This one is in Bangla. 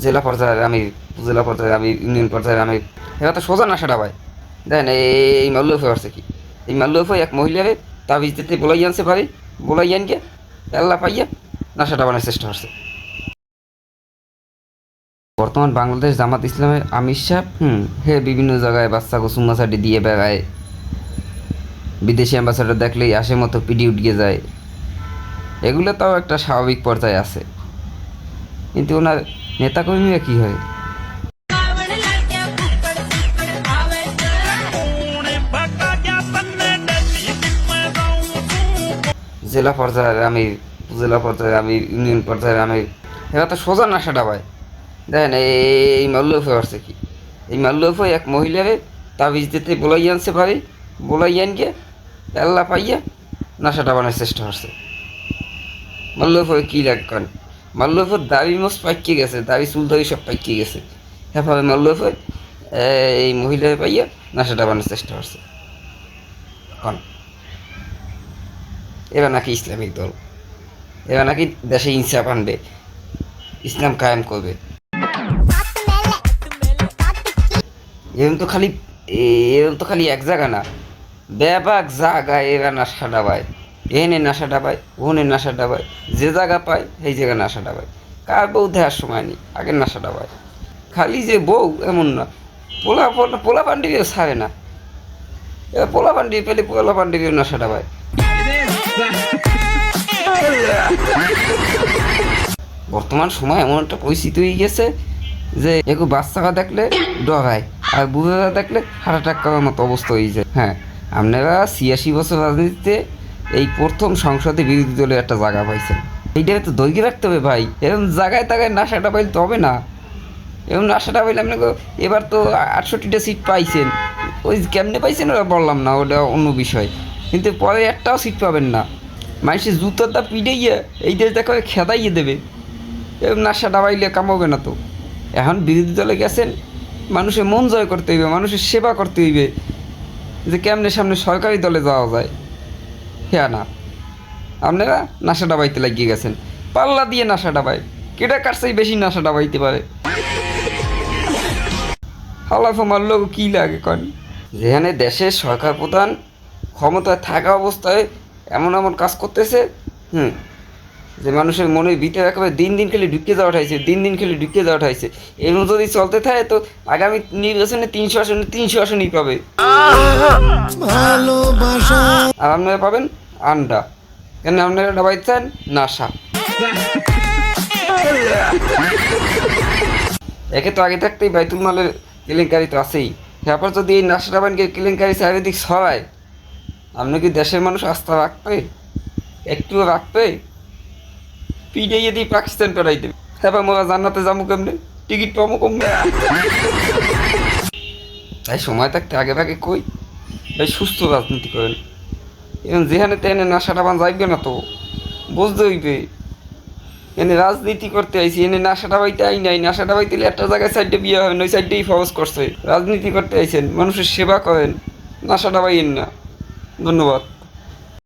জেলা পর্যায়ে আমি জেলা পর্যায়ে আমি ইউনিয়ন পর্যায়ে আমি এরা তো সোজা নাশাটা ভাই দেখেন এই মাল্লুফ আসছে কি এই মাল্লুফ এক মহিলারে তাবিজ দিতে বলাই আনছে ভাবি বলাই আনকে আল্লাহ পাইয়া নাশাটা বানার চেষ্টা করছে। বর্তমান বাংলাদেশ জামাত ইসলামের আমির সাহেব হে বিভিন্ন জায়গায় বাচ্চা কুসুমাচাটি দিয়ে বেড়ায়, বিদেশি অ্যাম্বাসাডার দেখলেই আসে মতো পিডি উঠিয়ে যায়, এগুলো তাও একটা স্বাভাবিক পর্যায়ে আছে। কিন্তু ওনার নেতাকর্মীরা কী হয়? জেলা পর্যায়ে আমি ইউনিয়ন পর্যায়ে আমি এরা তো সোজা নাশাটা ভাই দেখেন এই মাল্লুফ আসছে কি এই মাল্লুফ এক মহিলারে তাবিজ দিতে বলাই আনছে ভাবি বলাই আনকে আল্লাহ পাইয়া নাশাটা বানার চেষ্টা করছে। মাল্লুফ কী লাগবেন মাল্লুফের দাবি মোস পাইকে গেছে, দাবি চুল দাবি সব পাইকে গেছে, হ্যাঁ ভাবে মাল্লুফ এই মহিলারে পাইয়া নাশাটা বানার চেষ্টা করছে। কন এরা নাকি ইসলামিক দল, এরা নাকি দেশে ইনসাফ আনবে, ইসলাম কায়েম করবে। এরকম তো খালি এক জায়গা না, ব্যাপক জায়গায় এরা নাশা ডাবায়, এনে নাশা ডাবায় ওনে নাশা ডাবায়, যে জায়গা পায় সেই জায়গায় নাশা ডাবায়। কার বউ দেওয়ার সময় নেই, আগে নাশা ডাবায়। খালি যে বউ এমন না, পোলা পান্ডিবিও ছাড়ে না, এবার পোলা পান্ডিবি পেলে পোলা পান্ডিবিও নাশা ডাবায়। বর্তমান সময় এমন একটা পরিস্থিতি হয়ে গেছে যে একটু বাচ্চারা দেখলে ডরায়, আর বুড়ারা দেখলে হার্ট অ্যাটাক করার মতো অবস্থা হয়ে যায়। হ্যাঁ, আপনারা ৮৬ বছর রাজনীতিতে এই প্রথম সংসদে বিরোধী দলের একটা জায়গা পাইছেন, এইটা তো দৈর্ঘ্য রাখতে হবে ভাই। এরকম জায়গায় তাগায় নাশাটা পাইলে তো হবে না, এরকম নাশাটা পাইলে আপনাকে এবার তো ৬৮টা সিট পাইছেন, ওই কেমনে পাইছেন ওরা বললাম না, ওটা অন্য বিষয়। কিন্তু পরে একটাও সিট পাবেন না, মানুষের জুতোর দা পিড়াইয়া এই দেশ দেখা খেদাইয়ে দেবে, এরকম নাশা ডাবাইলে কামাবে না তো। এখন বিরোধী দলে গেছেন, মানুষের মন জয় করতে হইবে, মানুষের সেবা করতে হইবে, যে কেমনে সামনে সরকারি দলে যাওয়া যায়। হ্যাঁ না, আপনারা নাশা ডাবাইতে লাগিয়ে গেছেন, পাল্লা দিয়ে নাশা ডাবায়, কেটা কারছেই বেশি নাশা ডাবাইতে পারে। হালাফ মারলেও কী লাগে কন, যেখানে দেশের সরকার প্রধান ক্ষমতায় থাকা অবস্থায় এমন এমন কাজ করতেছে যে মানুষের মনের ভিতরে একেবারে দিন দিন খেলে ঢুকে যাওয়া উঠাইছে, দিন দিন খেলে ঢুকে যাওয়া উঠাইছে। এগুলো যদি চলতে থাকে তো আগামী নির্বাচনে ৩০০ আসনই পাবে, আর আপনারা পাবেন আন্ডা। কেন আপনারা ডাবাইছেন নাশা। একে তো আগে থাকতেই বাইতুল মালের কেলেঙ্কারি তো আছেই, তারপর যদি এই নাশা ডাবানকে কেলেঙ্কারি চারিদিক ছড়ায়, আপনি কি দেশের মানুষ আস্থা রাখবে? একটুও রাখবে? পিঠে যদি পাকিস্তান পেরাই দেবে, হ্যাঁ মোরা জান্নাতে যাবো কেমনে, টিকিট পাবো কমবে। তাই সময় থাকতে আগে ভাগে কই ভাই সুস্থ রাজনীতি করেন, এবং যেখানে তেনে নাশাটা বান যাইবে না তো বুঝতে হইবে এনে রাজনীতি করতে আইসি, এনে নাশাটা বাইতে আই নাই, নাশাটা বাইতে একটা জায়গায় সাইডে বিয়ে হবে না, ওই সাইডেই ফরজ করছে। রাজনীতি করতে আইসেন, মানুষের সেবা করেন, নাশাটা বাইয়েন না। ধন্যবাদ।